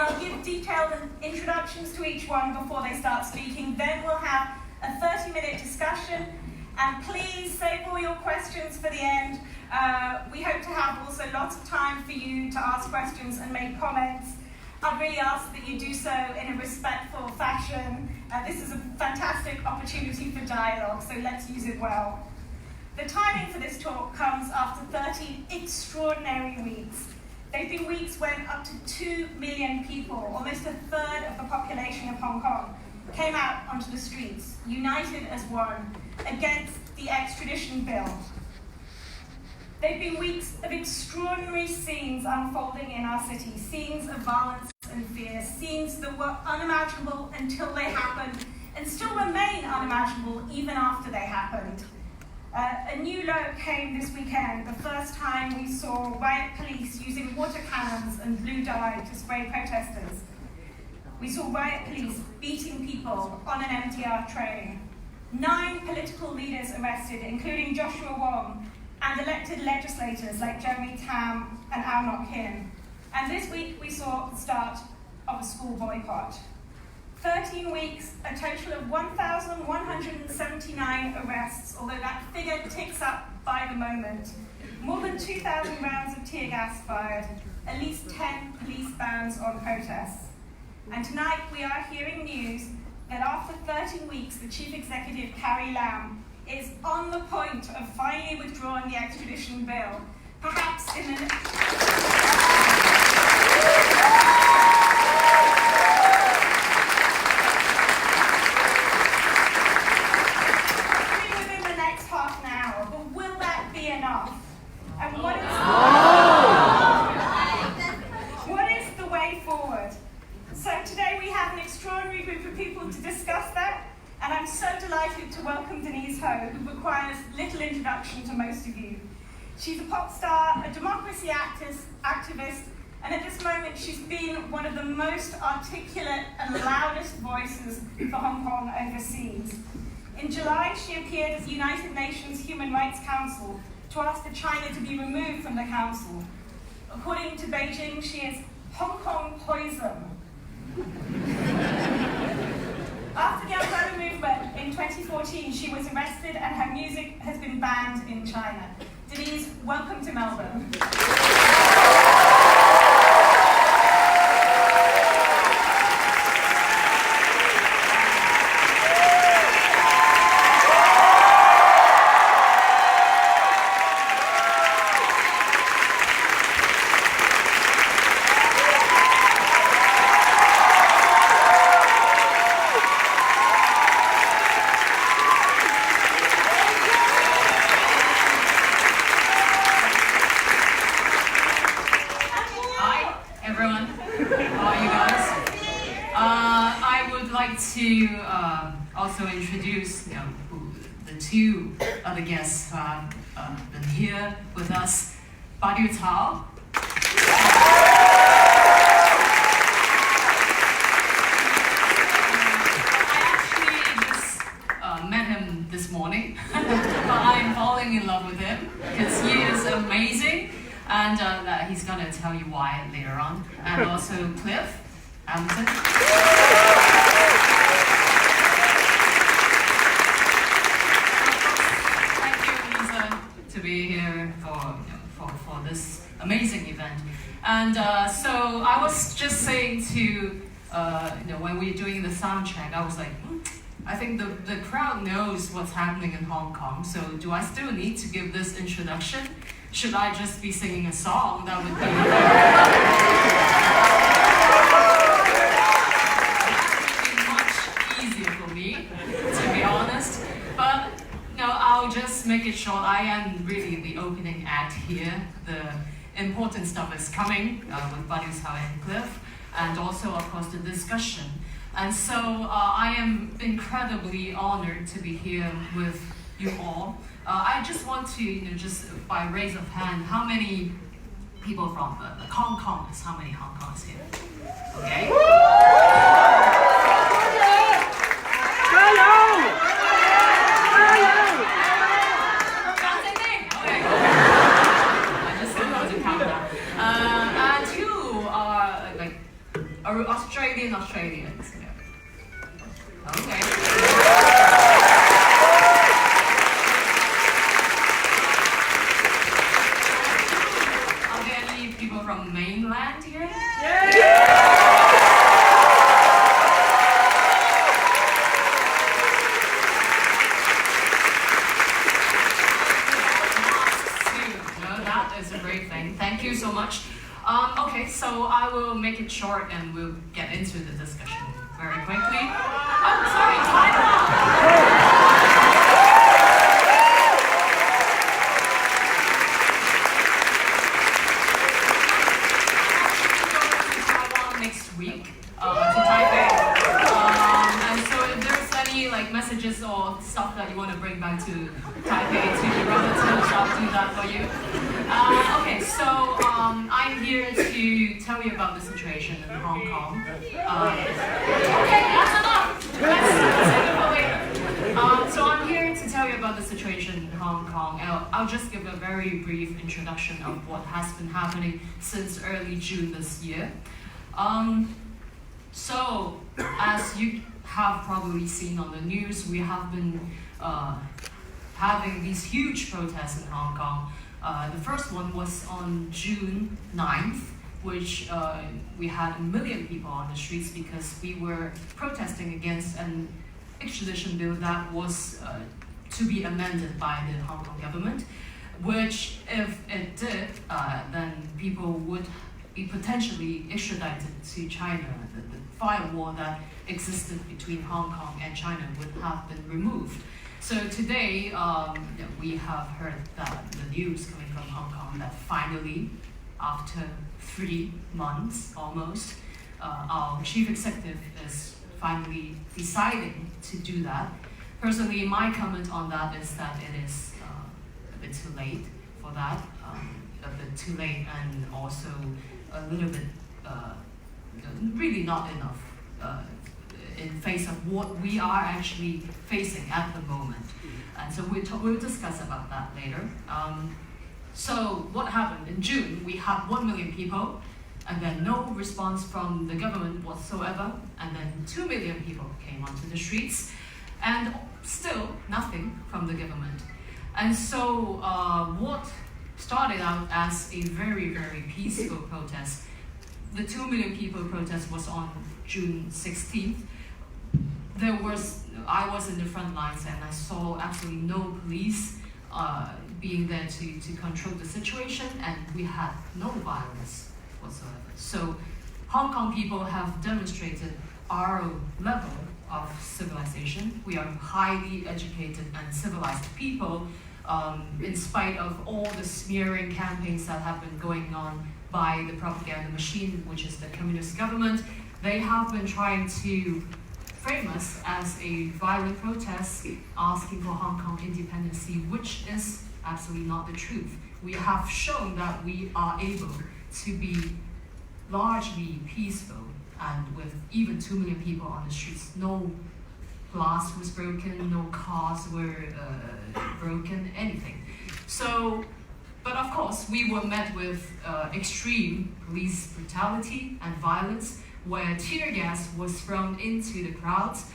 I'll give detailed introductions to each one before they start speaking. Then we'll have a 30-minute discussion. And please save all your questions for the end. We hope to have also lots of time for you to ask questions and make comments. I'd really ask that you do so in a respectful fashion. This is a fantastic opportunity for dialogue, so let's use it well. The timing for this talk comes after 13 extraordinary weeks. They've been weeks when up to 2 million people, almost a third of the population of Hong Kong, came out onto the streets, united as one, against the extradition bill. They've been weeks of extraordinary scenes unfolding in our city, scenes of violence and fear, scenes that were unimaginable until they happened, and still remain unimaginable even after they happened. A new low came this weekend, the first time we saw riot police using water cannons and blue dye to spray protesters. We saw riot police beating people on an MTR train. 9 political leaders arrested, including Joshua Wong, and elected legislators like Jeremy Tam and Au Nok Kin. And this week we saw the start of a school boycott. 13 weeks, a total of 1,179 arrests, although that figure ticks up by the moment. More than 2,000 rounds of tear gas fired, at least 10 police bans on protests. And tonight we are hearing news that after 13 weeks, the Chief Executive, Carrie Lam, is on the point of finally withdrawing the extradition bill, perhaps in the within the next half an hour. But will that be enough? And what is the way forward? So today we have an extraordinary group of people to discuss that, and I'm so delighted to welcome Denise Ho, who requires little introduction to most of you. She's a pop star, a democracy activist, and at this moment she's been one of the most articulate and loudest voices for Hong Kong overseas. In July, she appeared at the United Nations Human Rights Council to ask for China to be removed from the council. According to Beijing, she is Hong Kong poison. After the umbrella movement in 2014, she was arrested and her music has been banned in China. Denise, welcome to Melbourne. To also introduce the 2 other guests who have been here with us. Badiucao. I actually just met him this morning, but I'm falling in love with him because he is amazing, and he's going to tell you why later on. And also Cliff Hamilton. To be here for this amazing event, and so I was just saying to when we were doing the sound check, I was like, I think the crowd knows what's happening in Hong Kong. So do I still need to give this introduction? Should I just be singing a song? That would be much easier for me, to be honest. But no, I'll just make it short. I am really the opening act here. The important stuff is coming with Badiucao and Cliff, and also, of course, the discussion. And so I am incredibly honored to be here with you all. I just want to, just by raise of hand, how many people from the Hong Kongers? How many Hong Kongers here? Okay. Australians. Okay. Are there any people from mainland here? That is a great thing. Thank you so much. Okay, so I will make it short and we'll get into the discussion very quickly. Oh, sorry, Taiwan next week to Taipei. And so if there's any messages or stuff that you want to bring back to Taipei to your relatives, I'll do that for you. Okay, so I'm here to tell you about the situation in Hong Kong. Okay, that's enough. Let's save it for later. So I'm here to tell you about the situation in Hong Kong. I'll just give a very brief introduction of what has been happening since early June this year. So, as you have probably seen on the news, we have been having these huge protests in Hong Kong. The first one was on June 9th, which we had 1 million people on the streets because we were protesting against an extradition bill that was to be amended by the Hong Kong government, which if it did, then people would be potentially extradited to China. The firewall that existed between Hong Kong and China would have been removed. So today, we have heard that the news coming from Hong Kong that finally, after 3 months almost, our chief executive is finally deciding to do that. Personally, my comment on that is that it is a bit too late for that, a bit too late, and also a little bit really not enough in face of what we are actually facing at the moment. And so we'll discuss about that later. So what happened in June? We had 1 million people, and then no response from the government whatsoever, and then 2 million people came onto the streets, and still nothing from the government. And so what started out as a very, very peaceful protest, the 2 million people protest was on June 16th. I was in the front lines and I saw absolutely no police being there to control the situation, and we had no violence whatsoever. So Hong Kong people have demonstrated our level of civilization. We are highly educated and civilized people, in spite of all the smearing campaigns that have been going on by the propaganda machine, which is the communist government. They have been trying to frame us as a violent protest asking for Hong Kong independence, which is absolutely not the truth. We have shown that we are able to be largely peaceful, and with even 2 million people on the streets, no glass was broken, no cars were broken, anything. So, but of course, we were met with extreme police brutality and violence, where tear gas was thrown into the crowds,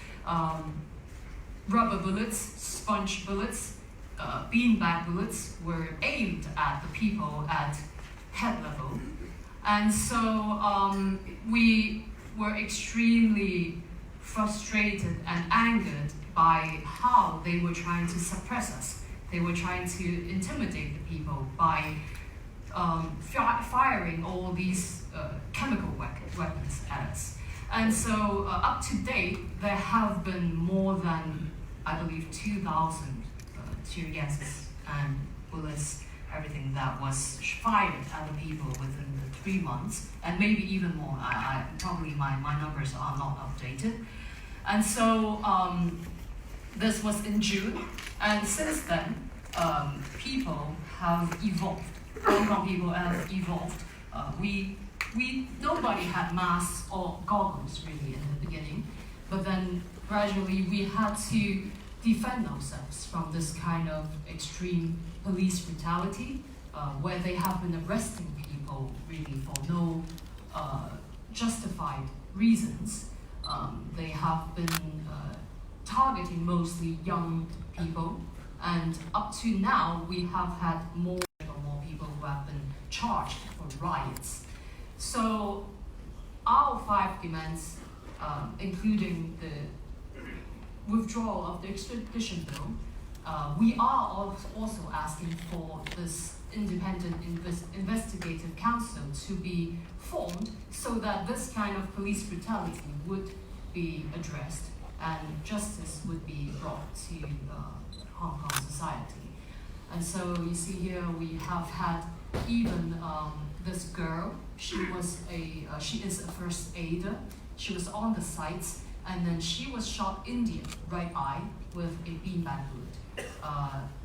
rubber bullets, sponge bullets, beanbag bullets were aimed at the people at head level. And so we were extremely frustrated and angered by how they were trying to suppress us. They were trying to intimidate the people by firing all these chemical weapons at us. And so up to date, there have been more than, I believe, 2,000 tear gases and bullets, everything that was fired at the people within the 3 months, and maybe even more. Probably my numbers are not updated. And so this was in June, and since then, people have evolved. Hong Kong people have evolved. Nobody had masks or goggles really in the beginning, but then gradually we had to defend ourselves from this kind of extreme police brutality, where they have been arresting people really for justified reasons. They have been targeting mostly young people, and up to now we have had more people who have been charged for riots. So our 5 demands, including the withdrawal of the extradition bill, we are also asking for this independent investigative council to be formed so that this kind of police brutality would be addressed and justice would be brought to Hong Kong society. And so you see here we have had even this girl. She is a first aider. She was on the site, and then she was shot in the right eye with a beanbag bullet.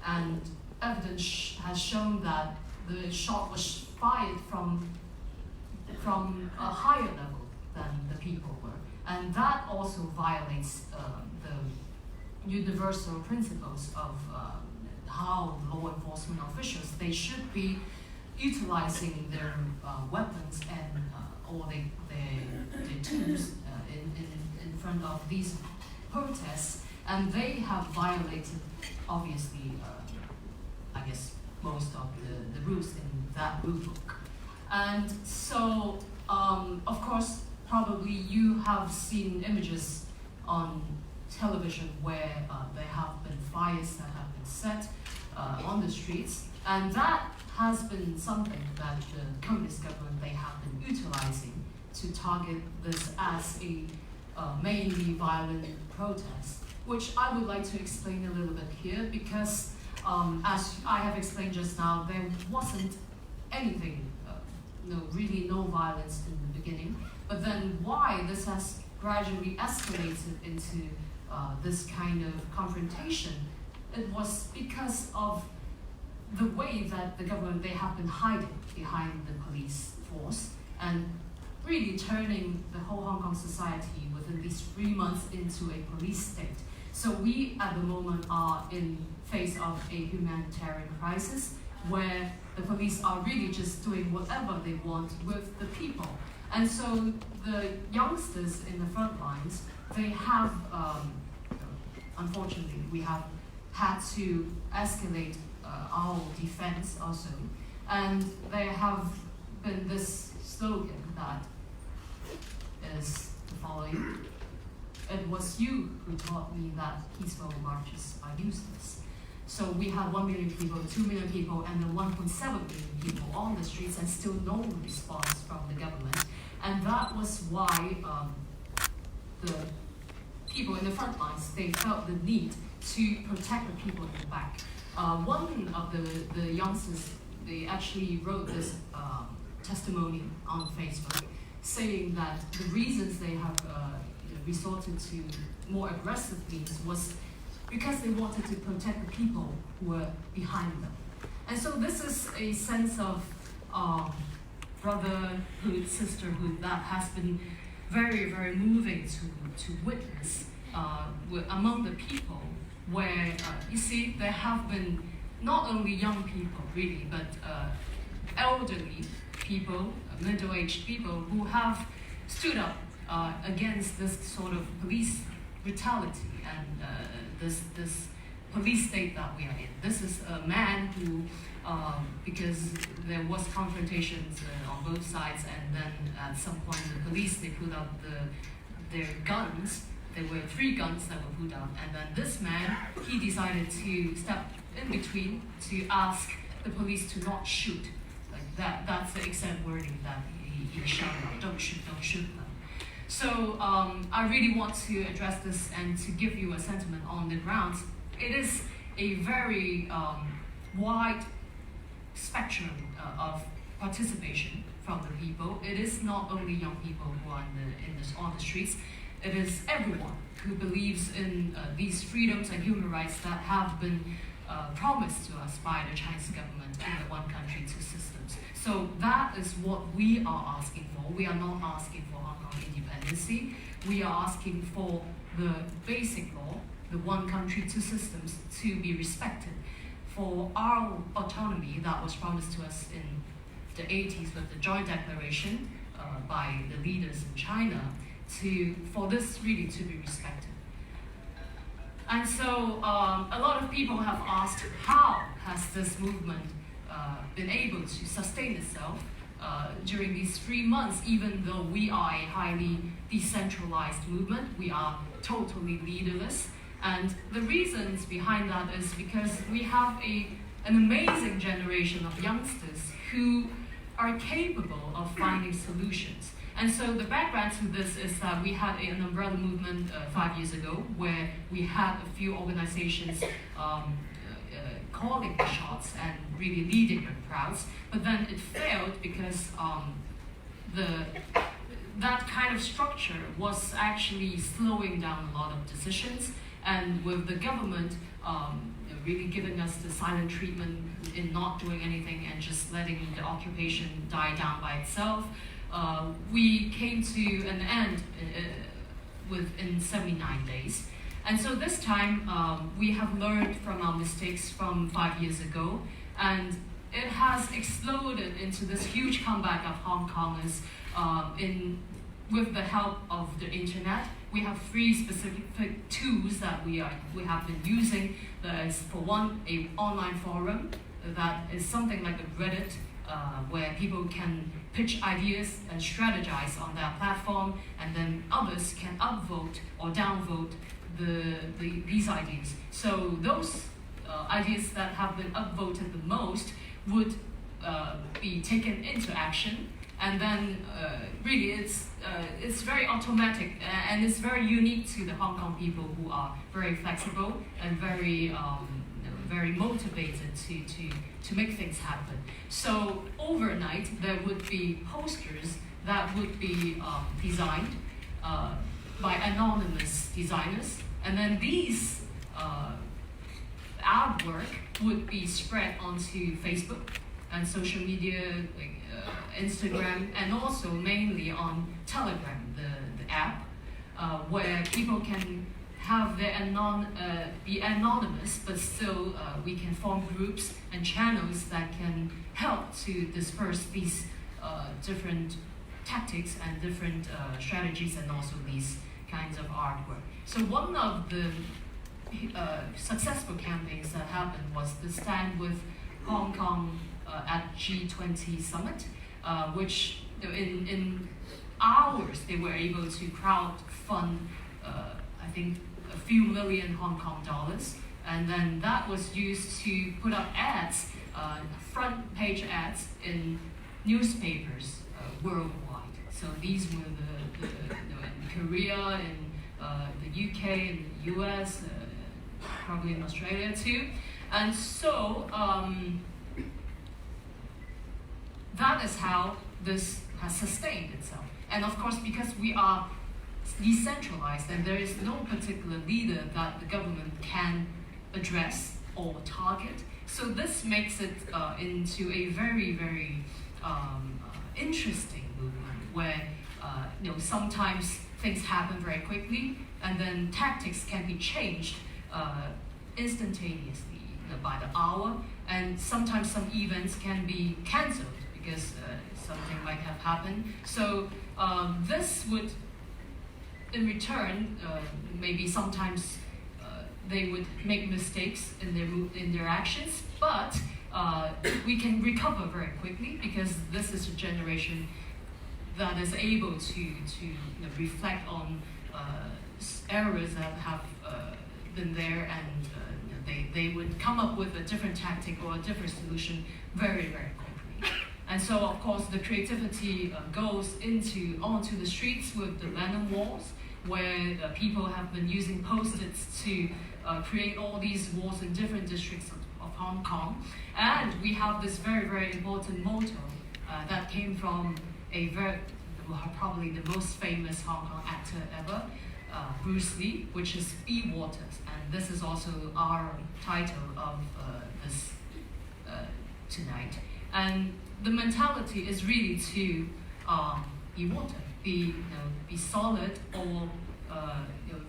And evidence has shown that the shot was fired from a higher level than the people were. And that also violates the universal principles of how law enforcement officials, they should be utilizing their weapons and or their tools in front of these protests, and they have violated, obviously, I guess, most of the rules in that rule book. And so, of course, probably you have seen images on television where there have been fires that have been set on the streets, and that has been something that the communist government, they have been utilizing to target this as a mainly violent protest, which I would like to explain a little bit here, because as I have explained just now, there wasn't anything, really no violence in the beginning, but then why this has gradually escalated into this kind of confrontation, it was because of the way that the government, they have been hiding behind the police force and really turning the whole Hong Kong society within these 3 months into a police state. So we at the moment are in face of a humanitarian crisis where the police are really just doing whatever they want with the people. And so the youngsters in the front lines, they have, unfortunately, we have had to escalate our defense also. And there have been this slogan that is the following: it was you who taught me that peaceful marches are useless. So we have 1 million people, 2 million people, and then 1.7 million people on the streets, and still no response from the government. And that was why the people in the front lines, they felt the need to protect the people in the back. One of the youngsters, they actually wrote this testimony on Facebook, saying that the reasons they have resorted to more aggressive means was because they wanted to protect the people who were behind them. And so this is a sense of brotherhood, sisterhood that has been very, very moving to witness among the people, where you see there have been not only young people really, but elderly people, middle-aged people who have stood up against this sort of police brutality and this police state that we are in. This is a man who, because there was confrontations on both sides, and then at some point the police, they put up their guns. There were 3 guns that were put up, and then this man, he decided to step in between to ask the police to not shoot. Like that's the exact wording that he shouted out: don't shoot them. So I really want to address this and to give you a sentiment on the ground. It is a very wide spectrum of participation from the people. It is not only young people who are on the streets. It is everyone who believes in these freedoms and human rights that have been promised to us by the Chinese government in the one country, 2 systems. So that is what we are asking for. We are not asking for Hong Kong independency. We are asking for the basic law, the one country, 2 systems, to be respected. For our autonomy that was promised to us in the 80s with the Joint Declaration, by the leaders in China for this really to be respected. And so a lot of people have asked, how has this movement been able to sustain itself during these 3 months, even though we are a highly decentralized movement, we are totally leaderless. And the reasons behind that is because we have an amazing generation of youngsters who are capable of finding solutions. And so the background to this is that we had an umbrella movement 5 years ago, where we had a few organizations calling the shots and really leading the crowds, but then it failed because that kind of structure was actually slowing down a lot of decisions, and with the government really giving us the silent treatment in not doing anything and just letting the occupation die down by itself, we came to an end within 79 days. And so this time, we have learned from our mistakes from 5 years ago, and it has exploded into this huge comeback of Hong Kongers with the help of the internet. We have 3 specific tools that we have been using. There is, for one, an online forum that is something like a Reddit, where people can pitch ideas and strategize on their platform, and then others can upvote or downvote these ideas. So those ideas that have been upvoted the most would be taken into action, and then really it's very automatic, and it's very unique to the Hong Kong people, who are very flexible and very very motivated to make things happen. So overnight there would be posters that would be designed by anonymous designers, and then these artwork would be spread onto Facebook and social media like Instagram, and also mainly on Telegram, the app, where people can have their be anonymous, but still we can form groups and channels that can help to disperse these different tactics and different strategies, and also these kinds of artwork. So one of the successful campaigns that happened was the stand with Hong Kong at G20 summit, which in hours they were able to crowdfund I think a few million Hong Kong dollars, and then that was used to put up ads, front page ads in newspapers worldwide. So these were in Korea, in the UK, in the US, probably in Australia too. And so that is how this has sustained itself. And of course, because we are decentralized and there is no particular leader that the government can address or target, so this makes it into a very, very interesting movement, where sometimes things happen very quickly, and then tactics can be changed instantaneously, by the hour, and sometimes some events can be cancelled because something might have happened. So this would, in return, maybe sometimes they would make mistakes in their actions, but we can recover very quickly, because this is a generation that is able to reflect on errors that have been there, and they would come up with a different tactic or a different solution very, very quickly. And so, of course, the creativity goes onto the streets with the lantern walls, where people have been using post-its to create all these walls in different districts of Hong Kong. And we have this very, very important motto that came from probably the most famous Hong Kong actor ever, Bruce Lee, which is "Be Water." And this is also our title of this tonight. And the mentality is really to be water, be solid, or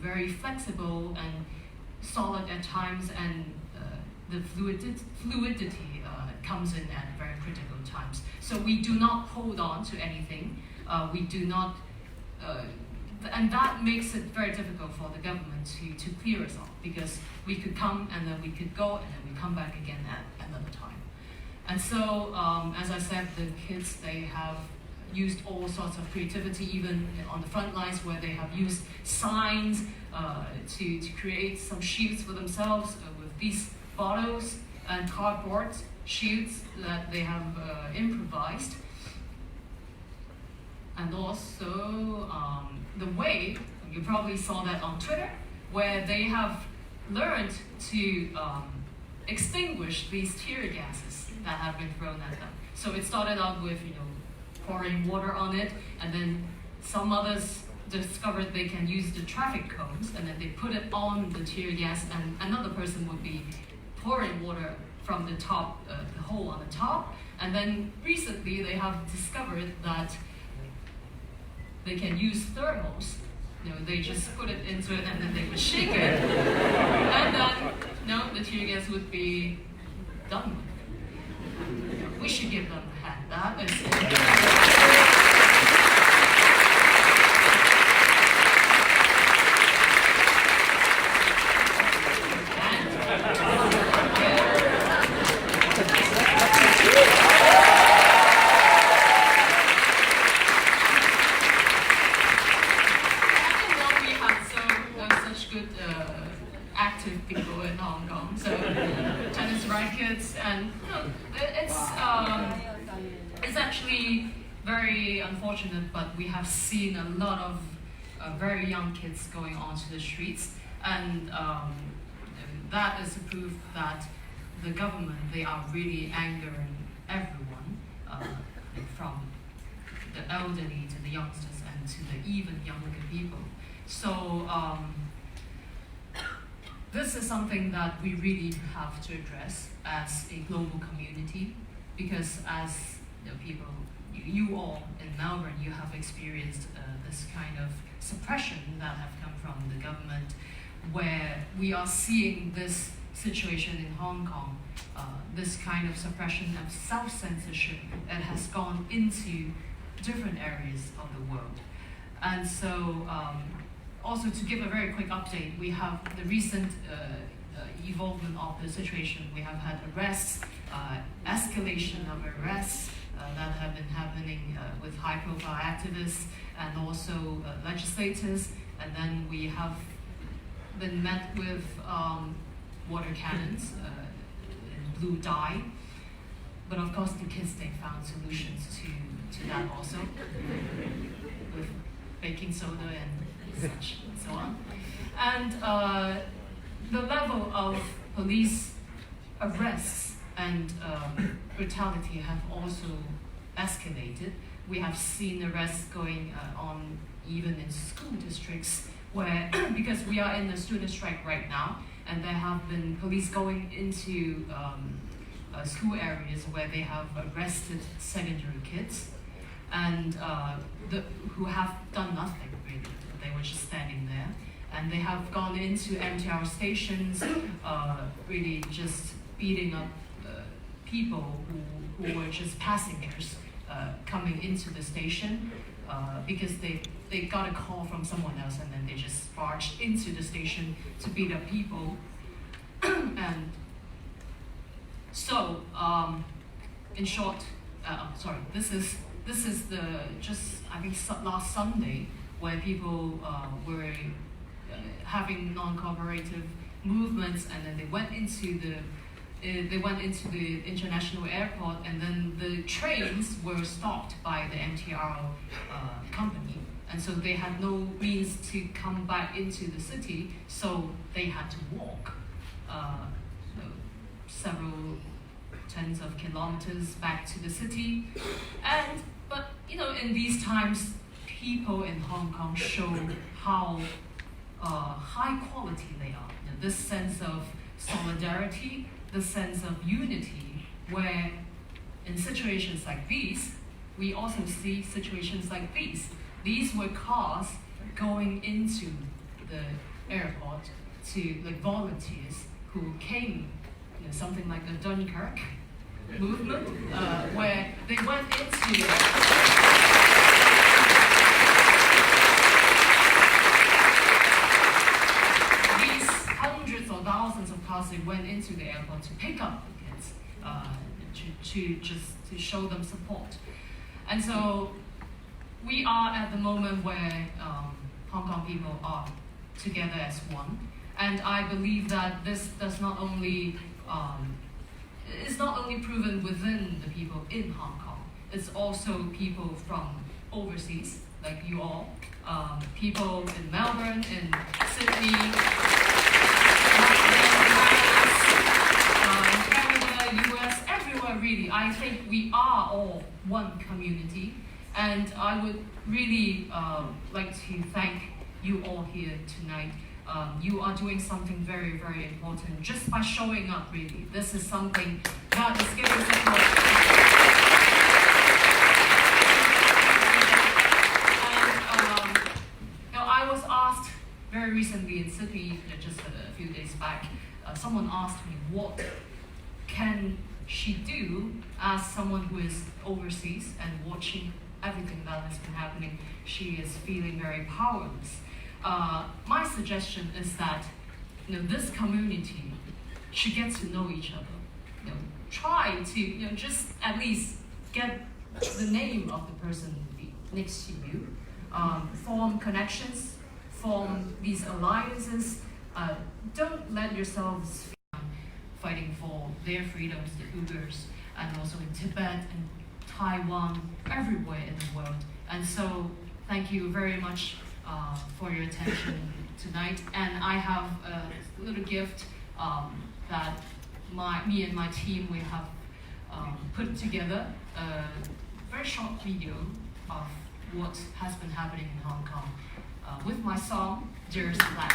very flexible and solid at times, and the fluidity comes in at very critical times. So we do not hold on to anything. we do not, and that makes it very difficult for the government to clear us off, because we could come and then we could go and then we come back again at another time. And so, as I said, the kids, they have used all sorts of creativity, even on the front lines, where they have used signs to create some shields for themselves with these bottles and cardboard shields that they have improvised. And also the way, you probably saw that on Twitter, where they have learned to extinguish these tear gases that have been thrown at them. So it started out with, pouring water on it, and then some others discovered they can use the traffic cones, and then they put it on the tear gas, and another person would be pouring water from the top, the hole on the top. And then recently they have discovered that they can use thermals. They just put it into it and then they would shake it, and then the tear gas would be done with. We should give them a hand. That is active people in Hong Kong, so tennis rackets, and it's actually very unfortunate, but we have seen a lot of very young kids going onto the streets, and that is a proof that the government, they are really angering everyone, from the elderly to the youngsters and to the even younger people. So this is something that we really have to address as a global community, because as people, you all in Melbourne, you have experienced this kind of suppression that have come from the government, where we are seeing this situation in Hong Kong, this kind of suppression of self-censorship that has gone into different areas of the world. And so, also to give a very quick update, we have the recent evolvement of the situation. We have had arrests, escalation of arrests that have been happening with high-profile activists and also legislators, and then we have been met with water cannons in blue dye. But of course, the kids, they found solutions to that also, with baking soda and such and so on. And the level of police arrests and brutality have also escalated. We have seen arrests going on even in school districts, where because we are in a student strike right now, and there have been police going into school areas where they have arrested secondary kids, and who have done nothing really. They were just standing there, and they have gone into MTR stations, really just beating up people who were just passengers coming into the station, because they got a call from someone else, and then they just barged into the station to beat up people. And so, in short, this is the I think last Sunday, where people were having non-cooperative movements, and then they went into the international airport, and then the trains were stopped by the MTR company, and so they had no means to come back into the city, so they had to walk several tens of kilometers back to the city. But in these times, people in Hong Kong show how high quality they are. This sense of solidarity, the sense of unity, where in situations like these, we also see situations like these. These were cars going into the airport to volunteers who came, something like the Dunkirk movement, where they went into to pick up the kids, to show them support. And so we are at the moment where Hong Kong people are together as one. And I believe that this does not only it's not only proven within the people in Hong Kong, it's also people from overseas, like you all, people in Melbourne, in Sydney, Canada, US, everywhere really. I think we are all one community, and I would really like to thank you all here tonight. You are doing something very, very important just by showing up, really. This is something that is giving support. And I was asked very recently in Sydney, just a few days back, someone asked me, what can she do as someone who is overseas and watching everything that has been happening? She is feeling very powerless. My suggestion is that this community should get to know each other. Try to just at least get the name of the person next to you. Form connections, form these alliances. Don't let yourselves fighting for their freedoms, the Uyghurs, and also in Tibet and Taiwan, everywhere in the world. And so, thank you very much for your attention tonight. And I have a little gift that me and my team, we have put together a very short video of what has been happening in Hong Kong with my song, Dearest Flag.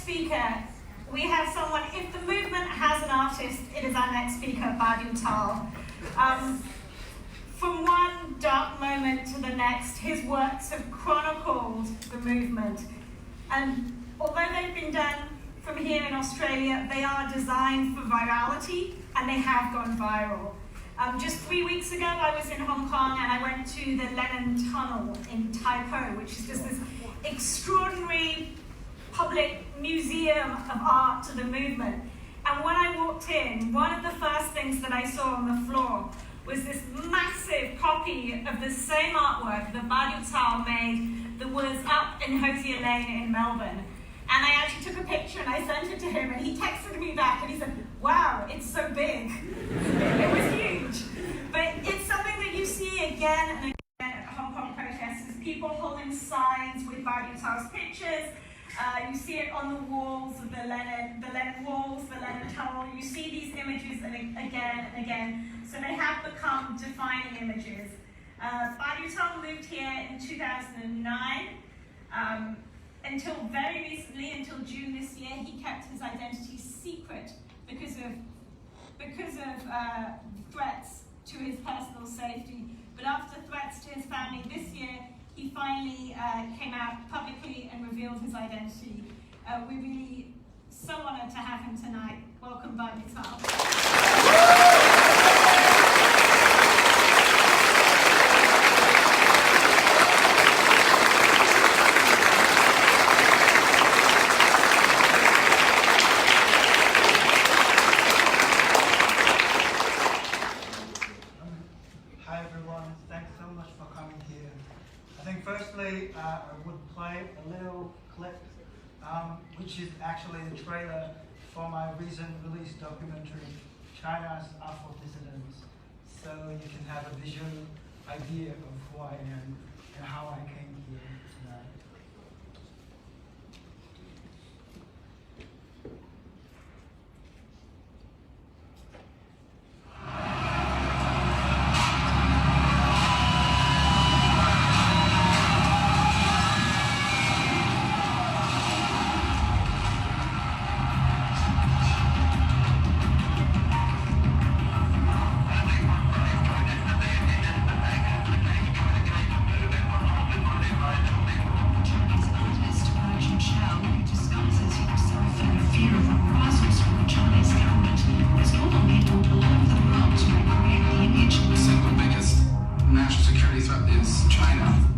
speaker, we have someone, if the movement has an artist, it is our next speaker, Badiucao. From one dark moment to the next, his works have chronicled the movement. And although they've been done from here in Australia, they are designed for virality, and they have gone viral. Just 3 weeks ago, I was in Hong Kong, and I went to the Lennon Tunnel in Tai Po, which is just this extraordinary public museum of art to the movement. And when I walked in, one of the first things that I saw on the floor was this massive copy of the same artwork that Badiucao made that was up in Hosier Lane in Melbourne. And I actually took a picture and I sent it to him, and he texted me back and he said, "Wow, it's so big." It was huge. But it's something that you see again and again at Hong Kong protests, is people holding signs with Badiucao's pictures. You see it on the walls of the Lennon walls, the Lennon Tunnel. You see these images again and again. So they have become defining images. Badiucao moved here in 2009. Until very recently, until June this year, he kept his identity secret because of threats to his personal safety. But after threats to his family this year, he finally came out publicly and revealed his identity. We're really so honored to have him tonight. Welcome, Badiucao. Hi everyone, thanks so much for coming here. I think firstly I would play a little clip which is actually the trailer for my recent released documentary, China's Afro Dissidents, so you can have a visual idea of who I am and how I came here tonight.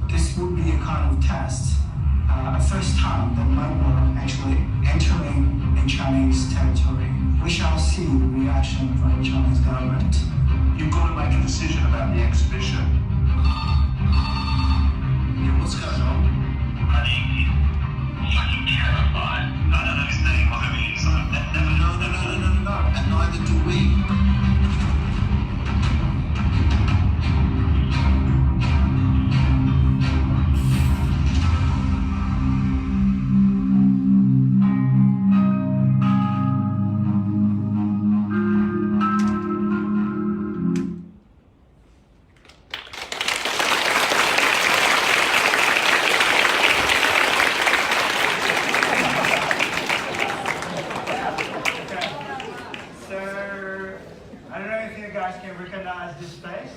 This would be a kind of test, a first time that Melbourne actually entering in Chinese territory. We shall see the reaction from the Chinese government. You've got to make a decision about the exhibition. Yeah, what's going on? I think he's fucking terrified. I don't know his name, whatever he is. I've never known him. No, and neither do we. I don't know if you guys can recognize this face.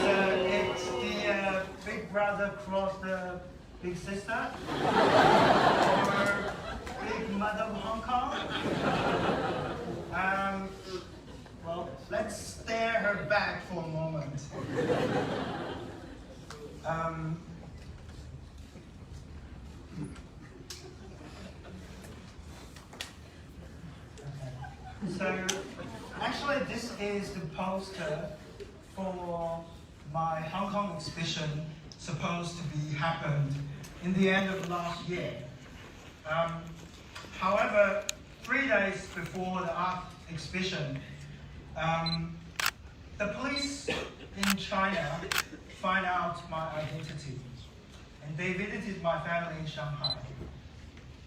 So it's the big brother cross the big sister, or big mother of Hong Kong. Well, let's stare her back for a moment. So, actually this is the poster for my Hong Kong exhibition supposed to be happened in the end of last year. However, 3 days before the art exhibition, the police in China find out my identity, and they visited my family in Shanghai.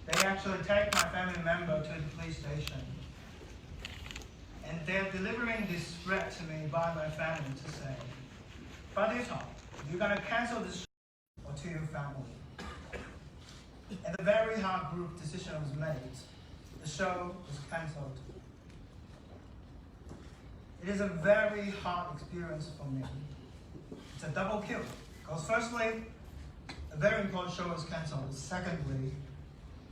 They actually take my family member to the police station. And they're delivering this threat to me by my family to say, Badiucao, you're going to cancel this or to your family. and a very hard group decision was made. The show was cancelled. It is a very hard experience for me. It's a double kill. Because firstly, a very important show is cancelled. Secondly,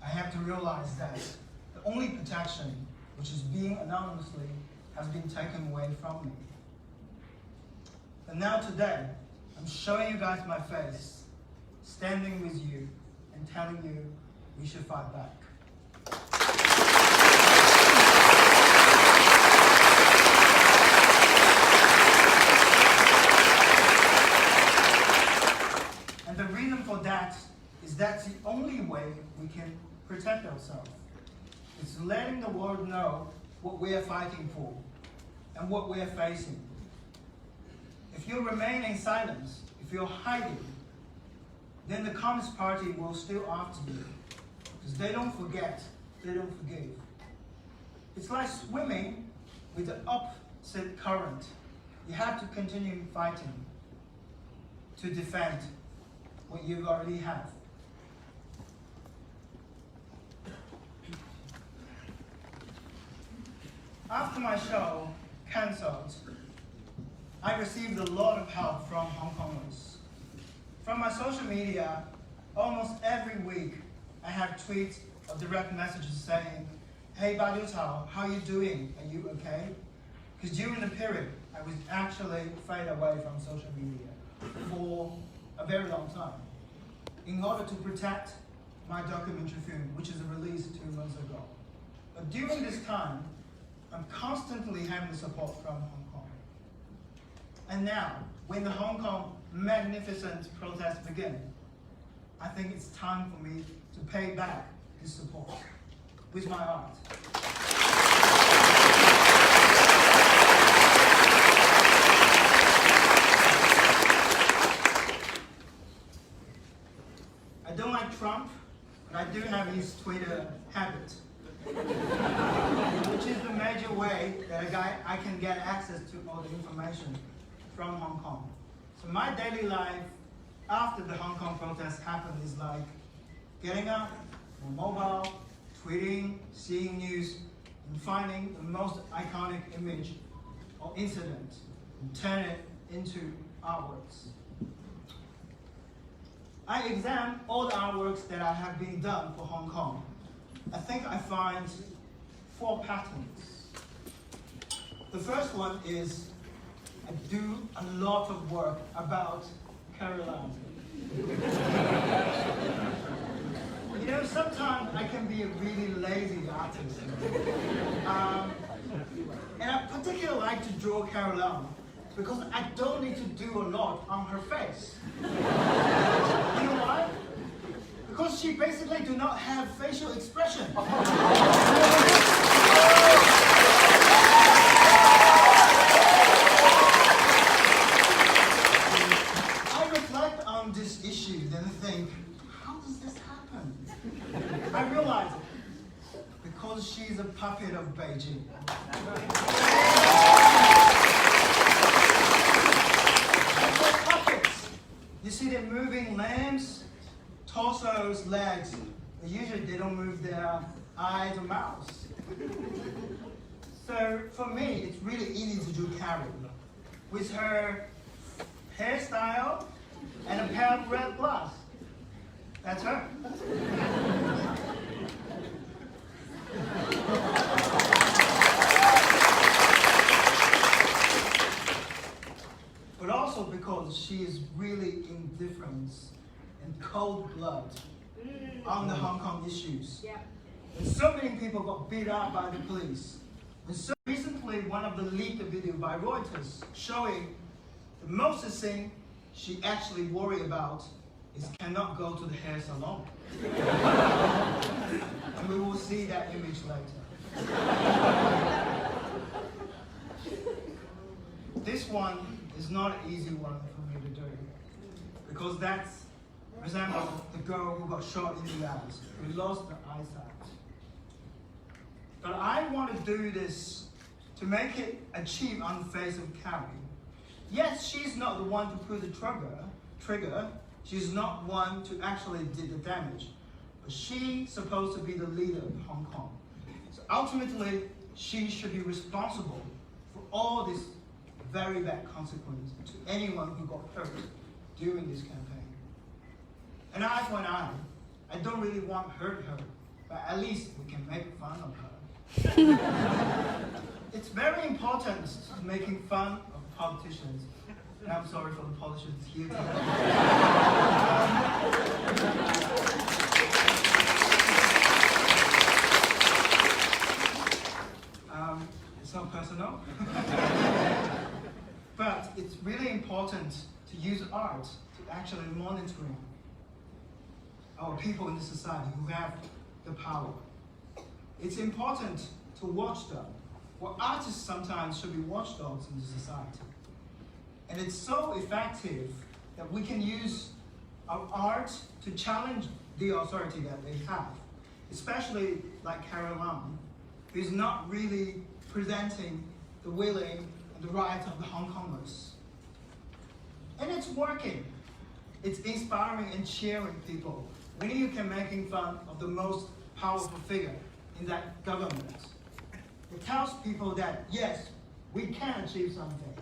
I have to realize that the only protection, which is being anonymously, has been taken away from me. And now today, I'm showing you guys my face, standing with you, and telling you we should fight back. And the reason for that is that's the only way we can protect ourselves. It's letting the world know what we are fighting for and what we are facing. If you remain in silence, if you're hiding, then the Communist Party will still after you. Because they don't forget, they don't forgive. It's like swimming with the opposite current. You have to continue fighting to defend what you already have. After my show cancelled, I received a lot of help from Hong Kongers. From my social media, almost every week I have tweets or direct messages saying, "Hey Badiucao, how are you doing? Are you okay?" Because during the period, I was actually fade away from social media for a very long time in order to protect my documentary film, which is released 2 months ago. But during this time, I'm constantly having support from Hong Kong. And now, when the Hong Kong magnificent protests begin, I think it's time for me to pay back this support with my art. I don't like Trump, but I do have his Twitter habit, which is the major way that I can get access to all the information from Hong Kong. So my daily life after the Hong Kong protests happened is like getting up on mobile, tweeting, seeing news, and finding the most iconic image or incident and turn it into artworks. I examine all the artworks that I have been done for Hong Kong. I think I find 4 patterns. The first one is I do a lot of work about Caroline. You know, sometimes I can be a really lazy artist. And I particularly like to draw Caroline because I don't need to do a lot on her face. You know why? Because she basically do not have facial expression. I reflect on this issue, then think, how does this happen? I realize because she's a puppet of Beijing. Puppets. You see them moving limbs, torsos, legs. Usually they don't move their eyes or mouths. So for me, it's really easy to do Carrie. With her hairstyle and a pair of red gloves. That's her. But also because she is really indifferent and cold blood on the Hong Kong issues. And so many people got beat up by the police. And so recently, one of the leaked video by Reuters showing the most thing she actually worried about is cannot go to the hair salon. And we will see that image later. This one is not an easy one for me to do because that's resembles the girl who got shot in the eyes, who lost her eyesight. But I want to do this to make it achieve on the face of Carrie. Yes, she's not the one to pull the trigger. She's not one to actually do the damage. but she's supposed to be the leader of Hong Kong. So ultimately, she should be responsible for all this very bad consequence to anyone who got hurt during this campaign. An eye for an eye. I don't really want to hurt her, but at least we can make fun of her. It's very important making fun of politicians. And I'm sorry for the politicians here today. It's not personal. But it's really important to use art to actually monitoring our people in the society who have the power. It's important to watch them. Well, artists sometimes should be watchdogs in the society. And it's so effective that we can use our art to challenge the authority that they have, especially like Carrie Lam, who's not really presenting the willing and the right of the Hong Kongers. And it's working. It's inspiring and cheering people. When you can making fun of the most powerful figure in that government, it tells people that, yes, we can achieve something.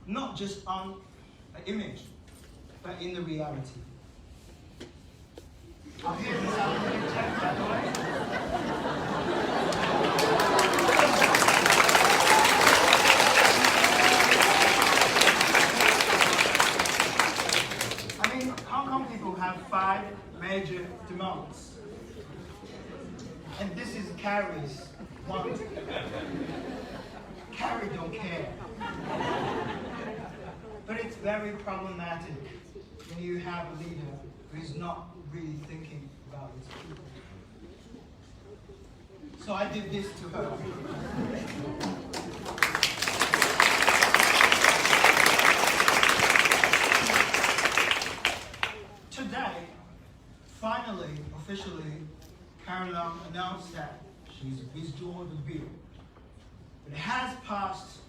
Not just on an image, but in the reality. I'll hear the sound of the check, by the way. I mean, Hong Kong people have 5 major demands. And this is Carrie's one. Carrie don't care. But it's very problematic when you have a leader who is not really thinking about his people. So I did this to her. Today, finally, officially, Carrie Lam announced that she's withdrawn the bill. But it has passed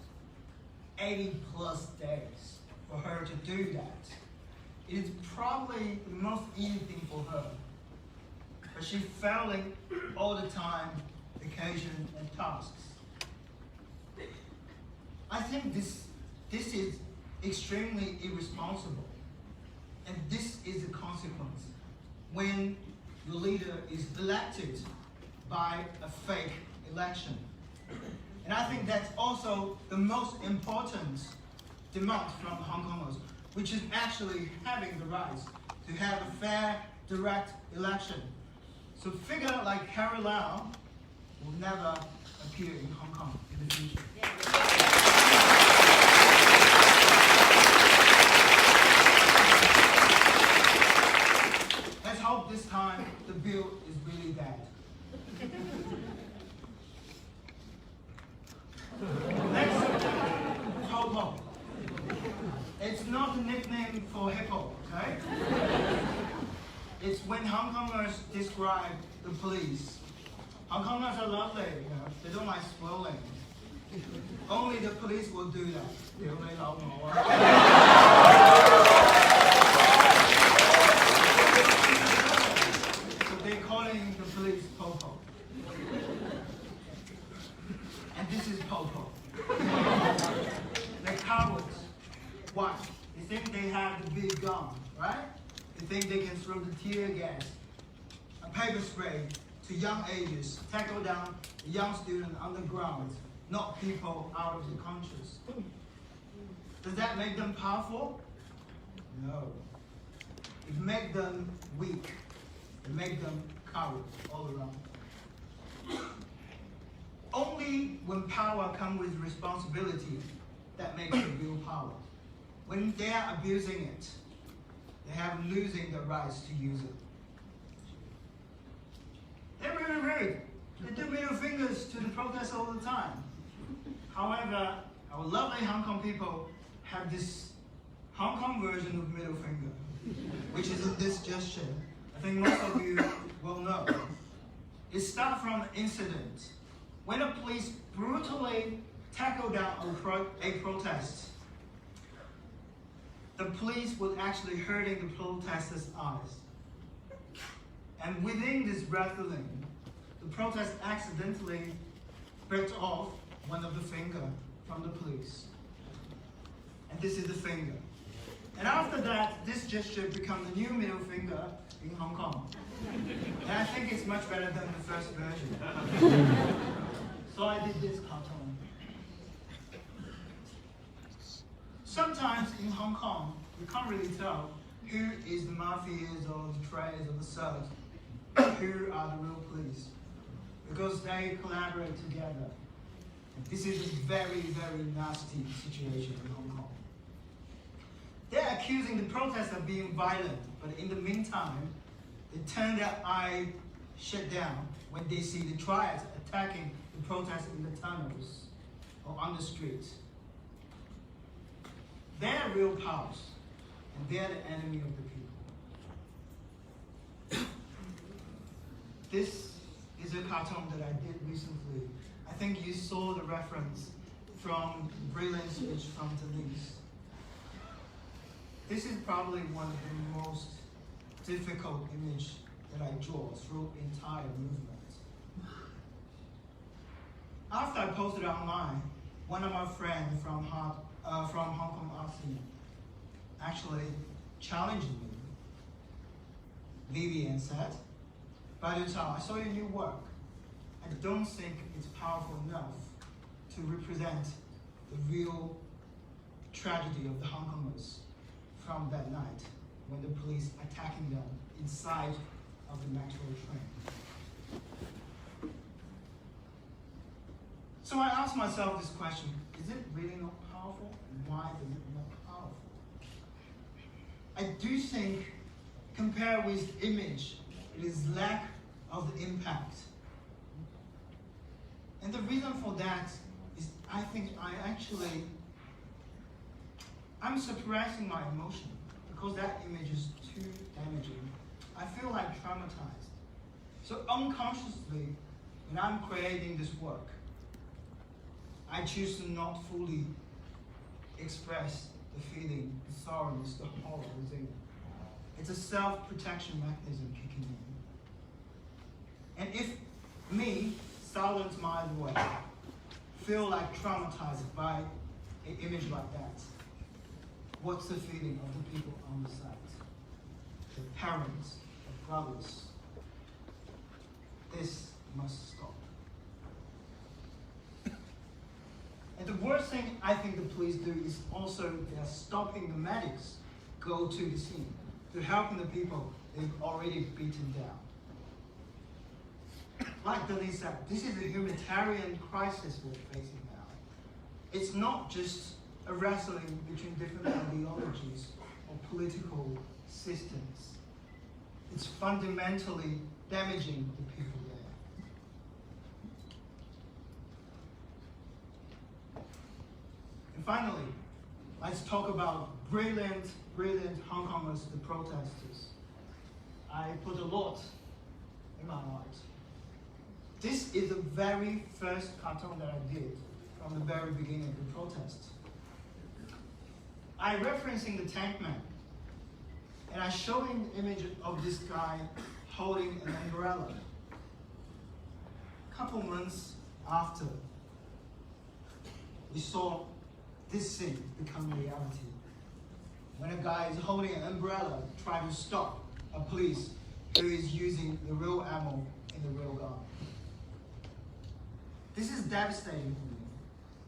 80 plus days for her to do that. It is probably the most easy thing for her. But she's failing all the time, occasion and tasks. I think this is extremely irresponsible. And this is the consequence when your leader is elected by a fake election. And I think that's also the most important demand from Hong Kongers, which is actually having the right to have a fair, direct election. So figure like Carrie Lam will never appear in Hong Kong in the future. Let's hope this time the bill is really bad. Next, Popo. It's not a nickname for hippo, okay? It's when Hong Kongers describe the police. Hong Kongers are lovely, you know? They don't like swirling. Only the police will do that. So they're calling the police Popo. And this is Popo. They're cowards. Why? They think they have the big gun, right? They think they can throw the tear gas, a paper spray to young ages, tackle down a young student on the ground, knock people out of the conscious. Does that make them powerful? No. It makes them weak. It makes them cowards all around. Only when power comes with responsibility, that makes it real power. When they are abusing it, they have losing the rights to use it. They're really rude. They do middle fingers to the protests all the time. However, our lovely Hong Kong people have this Hong Kong version of middle finger, which is this gesture. I think most of you will know. It starts from an incident when the police brutally tackled down a protest. The police was actually hurting the protesters' eyes. And within this wrestling, the protest accidentally bit off one of the fingers from the police. And this is the finger. And after that, this gesture became the new middle finger in Hong Kong. And I think it's much better than the first version. So I did this cartoon. Sometimes in Hong Kong, you can't really tell who is the mafias or the traitors or the thugs, who are the real police, because they collaborate together. And this is a very, very nasty situation in Hong Kong. They're accusing the protesters of being violent, but in the meantime, they turn their eye shut down when they see the triads attacking the protesters in the tunnels or on the streets. They're real powers, and they're the enemy of the people. This is a cartoon that I did recently. I think you saw the reference from the brilliant speech from Denise. This is probably one of the most difficult images that I draw through the entire movement. After I posted it online, one of my friends from Hong Kong art scene actually challenged me. Vivian said, "Badiucao, I saw your new work. I don't think it's powerful enough to represent the real tragedy of the Hong Kongers from that night when the police attacking them inside of the metro train." So I asked myself this question: is it really not powerful? And why is it not powerful? I do think, compared with the image, it is lack of the impact. And the reason for that is I think I'm suppressing my emotion because that image is too damaging. I feel like traumatized. So unconsciously, when I'm creating this work, I choose to not fully express the feeling, the sorrows, the horror within. It's a self-protection mechanism kicking in. And if me, silence my voice, feel like traumatized by an image like that, what's the feeling of the people on the site? The parents, the brothers. This must stop. And the worst thing I think the police do is also they're stopping the medics go to the scene, to helping the people they've already beaten down. Like Denise said, this is a humanitarian crisis we're facing now. It's not just a wrestling between different ideologies or political systems. It's fundamentally damaging the people there. And finally, let's talk about brilliant Hong Kongers, the protesters. I put a lot in my art. This is the very first cartoon that I did from the very beginning of the protest. I'm referencing the tank man, and I'm showing the image of this guy holding an umbrella. A couple months after, we saw this scene become reality. When a guy is holding an umbrella trying to stop a police who is using the real ammo in the real gun. This is devastating for me,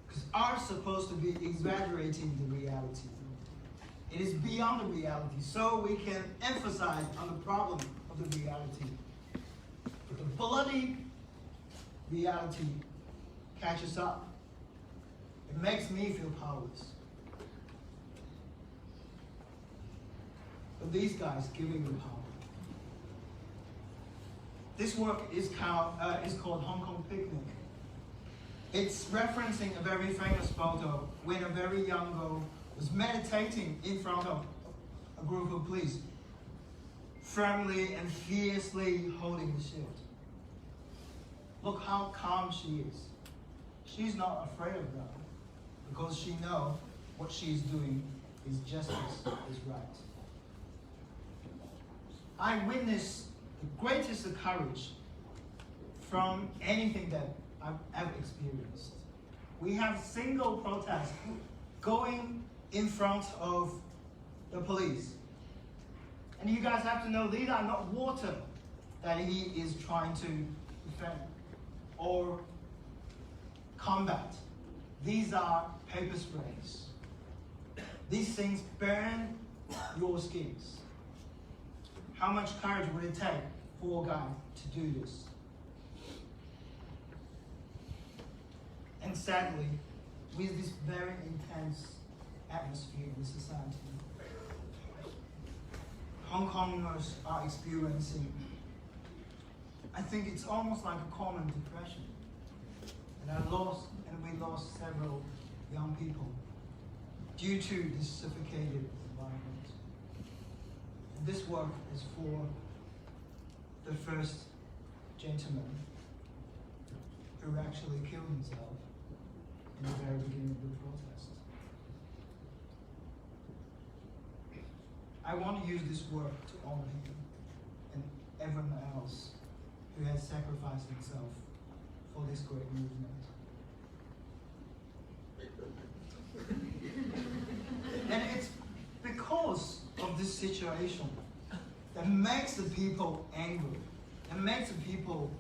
because art is supposed to be exaggerating the reality. It is beyond the reality, so we can emphasize on the problem of the reality. But the bloody reality catches up. It makes me feel powerless. But these guys giving me power. This work is called Hong Kong Picnic. It's referencing a very famous photo when a very young girl was meditating in front of a group of police, firmly and fiercely holding the shield. Look how calm she is. She's not afraid of them because she knows what she's doing is justice, is right. I witnessed the greatest courage from anything that I've ever experienced. We have single protests going in front of the police. And you guys have to know these are not water that he is trying to defend or combat. These are paper sprays. These things burn your skins. How much courage would it take for a guy to do this? And sadly, with this very intense atmosphere in society, Hong Kongers are experiencing, I think it's almost like a common depression. And we lost several young people due to this suffocated environment. And this work is for the first gentleman who actually killed himself in the very beginning of the protest. I want to use this work to honor him and everyone else who has sacrificed himself for this great movement. And it's because of this situation that makes the people angry and makes the people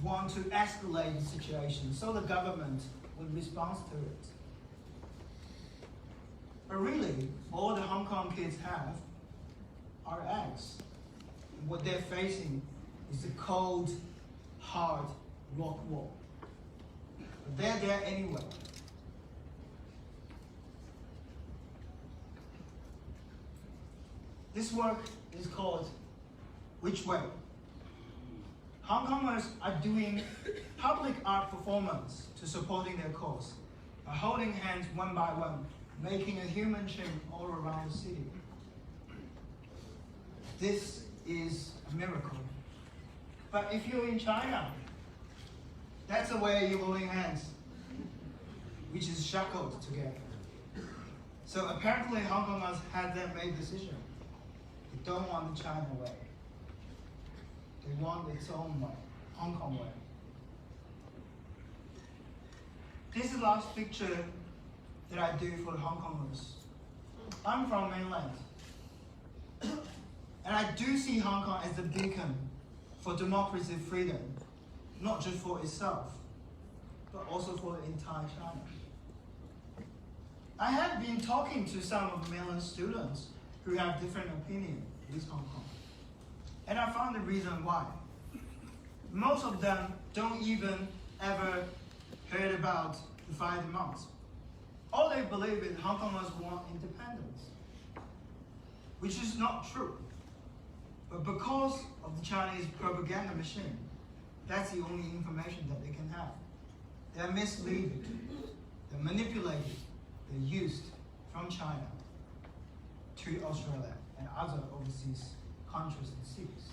want to escalate the situation so the government will respond to it. But really, all the Hong Kong kids have are eggs. And what they're facing is the cold, hard rock wall. But they're there anyway. This work is called Which Way? Hong Kongers are doing public art performance to supporting their cause by holding hands one by one, making a human chain all around the city. This is a miracle. But if you're in China, that's the way you're holding hands, which is shackled together. So apparently Hong Kongers had their made decision. They don't want the China way. They want its own way, Hong Kong way. This is the last picture that I do for the Hong Kongers. I'm from mainland. And I do see Hong Kong as a beacon for democracy and freedom, not just for itself, but also for the entire China. I have been talking to some of the mainland students who have different opinions with Hong Kong. And I found the reason why. Most of them don't even ever heard about the 5 months. All they believe is Hong Kongers want independence, which is not true. But because of the Chinese propaganda machine, that's the only information that they can have. They're misleading, they're manipulated, they're used from China to Australia and other overseas countries and cities.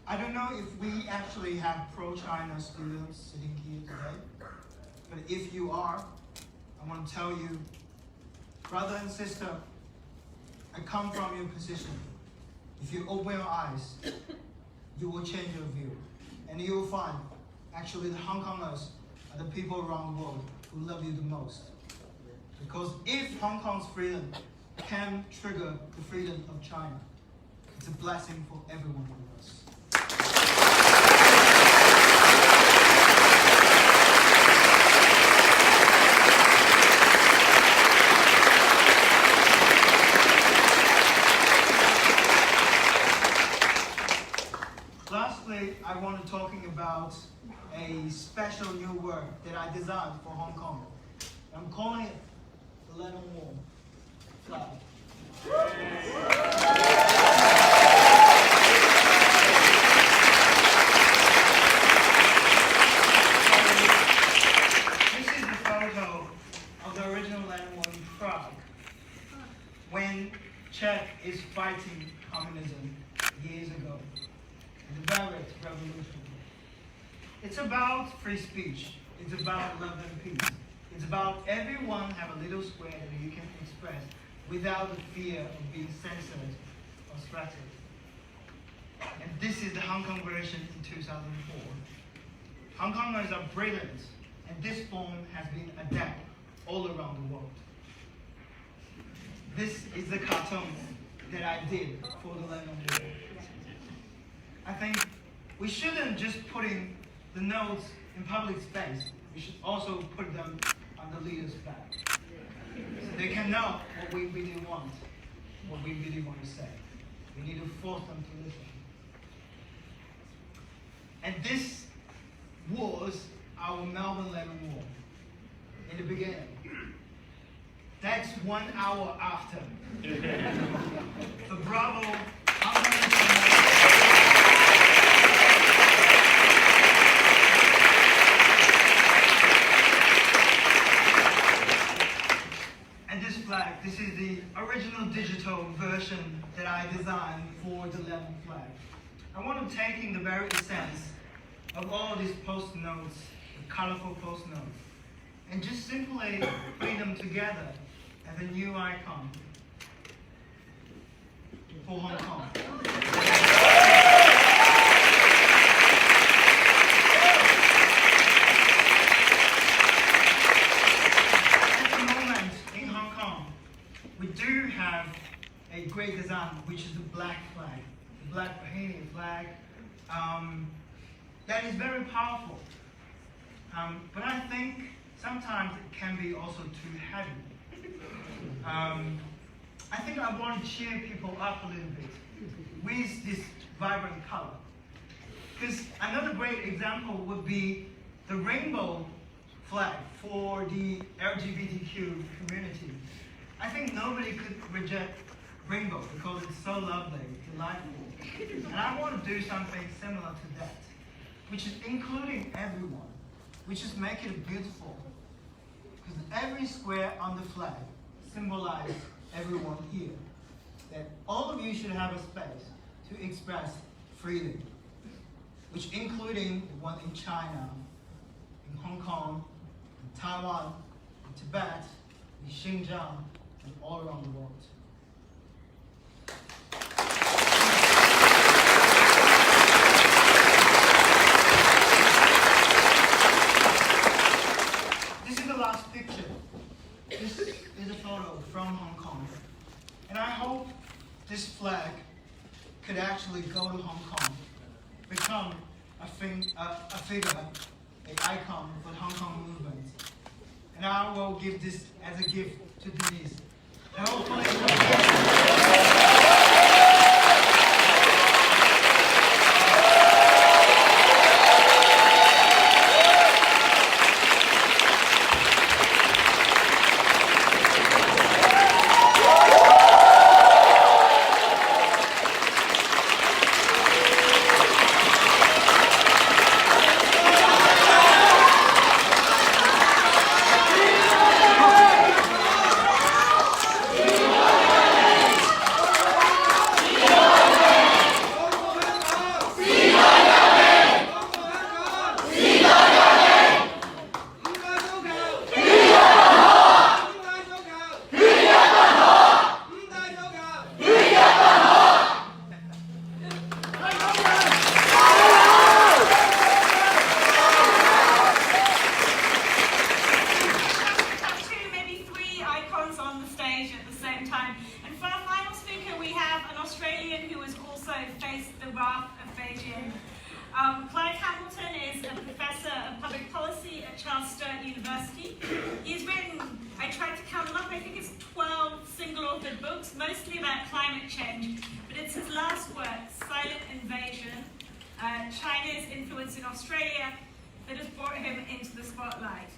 I don't know if we actually have pro-China students sitting here today, but if you are, I want to tell you, brother and sister, I come from your position. If you open your eyes, you will change your view. And you will find, actually, the Hong Kongers are the people around the world who love you the most. Because if Hong Kong's freedom can trigger the freedom of China, it's a blessing for every one of us. Lastly, I want to talking about a special new word that I designed for Hong Kong. I'm calling it the Lennon Wall flag. This is the photo of the original Lennon Wall in Prague when Czech is fighting communism years ago. The Velvet Revolution. It's about free speech. It's about love and peace. It's about everyone have a little square that you can express without the fear of being censored or threatened. And this is the Hong Kong version in 2004. Hong Kongers are brilliant, and this form has been adapted all around the world. This is the cartoon that I did for the Lemon War. I think we shouldn't just put in the notes in public space. We should also put them on the leader's back, so they can know what we really want, what we really want to say. We need to force them to listen. And this was our Melbourne Lemon War in the beginning. That's 1 hour after. So bravo. And this flag, this is the original digital version that I designed for the lemon flag. I want to take in the very essence of all these post notes, the colorful post notes, and just simply put them together as a new icon for Hong Kong. At the moment in Hong Kong, we do have a great design, which is the black flag, the black Bahamian flag. That is very powerful. But I think sometimes it can be also too heavy. I think I want to cheer people up a little bit with this vibrant color. Because another great example would be the rainbow flag for the LGBTQ community. I think nobody could reject rainbow because it's so lovely, delightful. And I want to do something similar to that, which is including everyone, which is make it beautiful. Because every square on the flag symbolizes everyone here. That all of you should have a space to express freely, which including the one in China, in Hong Kong, in Taiwan, in Tibet, in Xinjiang, and all around the world. This is the last picture. This is a photo from Hong Kong. And I hope this flag could actually go to Hong Kong, become a figure, an icon for the Hong Kong movement. And I will give this as a gift to Denise. And hopefully, University. He's written, I tried to count them up, I think it's 12 single-authored books, mostly about climate change, but it's his last work, Silent Invasion, China's Influence in Australia, that has brought him into the spotlight.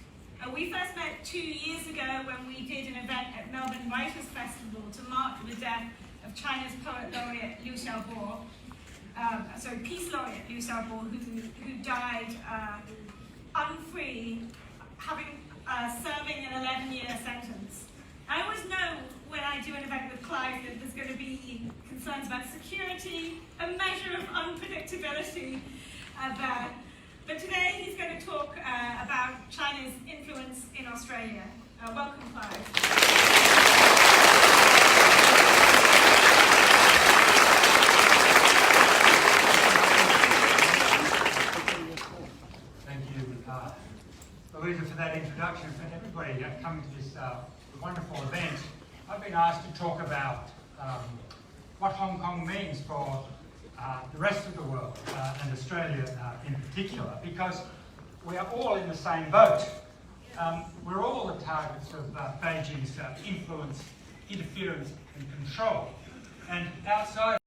We first met 2 years ago when we did an event at Melbourne Writers' Festival to mark the death of China's poet laureate Liu Xiaobo, Peace Laureate Liu Xiaobo, who died unfree, serving an 11-year sentence. I always know when I do an event with Clive that there's going to be concerns about security, a measure of unpredictability but today he's going to talk about China's influence in Australia. Welcome, Clive. that introduction for everybody coming to this wonderful event. I've been asked to talk about what Hong Kong means for the rest of the world and Australia in particular, because we are all in the same boat. We're all the targets of Beijing's influence, interference and control. And outside